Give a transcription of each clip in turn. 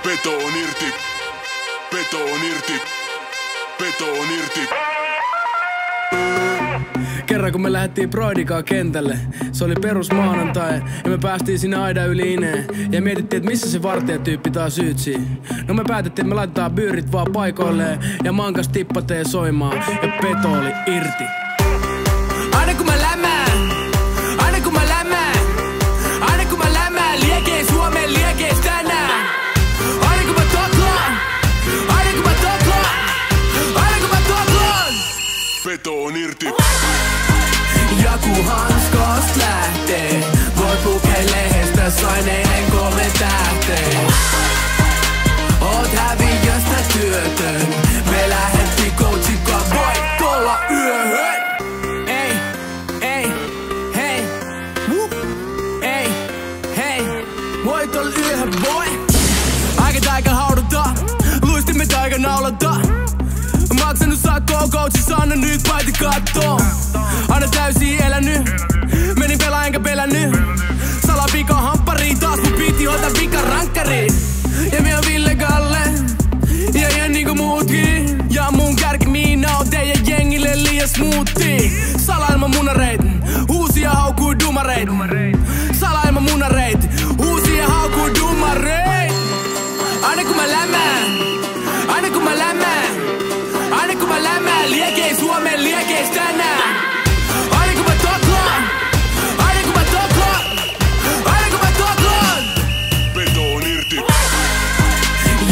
Peto on irti. Peto on irti. Peto on irti. Kerran kun me lähdettiin Broidikaan kentälle, se oli perusmaanantai ja me päästiin sinne aidan yli Ineen ja mietittiin, että missä se vartijatyyppi taas syytsii. No me päätettiin, että me laitetaan byyrit vaan paikoilleen ja mankas tippatee soimaan ja Peto oli irti. Aina kun mä lämään, aina kun mä lämään, aina kun mä lämään, liekeis Suomen liekeis tänään. Aina kun mä toklaan, aina kun mä toklaan, aina kun mä toklaan. Peto on irti. Ja kun hanskast lähtee, voit lukee lehdestä saineen 3 tähteä. Oot häviöstä työtön, me lähdettiin coachikaan voittolla yöhön. Ei, ei, hei, ei, hei, voittolla yöhön boy. Aika haudata, luistimme taika naulata. Maksanut sakkoon, coachissa anna nyt paiti kattoo. Aina täysin elänyt, menin pelaa enkä pelännyt. Salapika hamppariin, taas mun piti hoitaa vika rankkariin. Ja minä on Ville Galle, ja ihan niinku muutkin. Ja mun kärkimiina on teidän jengille liian smoothie. Salailma munareit, uusia haukkuu dumareit. Salailma munareit, uusia haukkuu dumareit. Aina kun mä lämään, aina kun mä lämään, aina kun mä lämään, liekeis Suomen liekeis tänään. Aina kun mä toklaan, aina kun mä toklaan, aina kun mä toklaan. Peto on irti.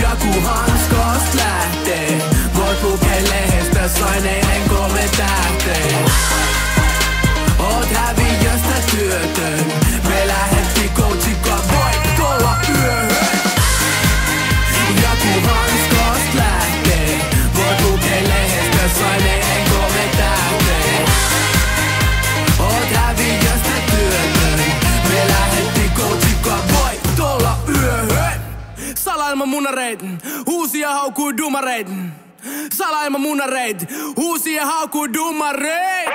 Ja kun hanskast lähtee, voit lukee lehdestä saineen 3 tähteä. Oot häviöstä työtön, me lähdettiin coachikaan voittolla yöhön. Ja kun hanskast lähtee, voit lukee lehdestä saineen 3 tähteä. Oot häviöstä työtön, me lähdettiin coachikaan voittolla yöhön. Salailma munareit, uusia haukkuu dumareit. Salailma munareit, uusia haukkuu dumareit.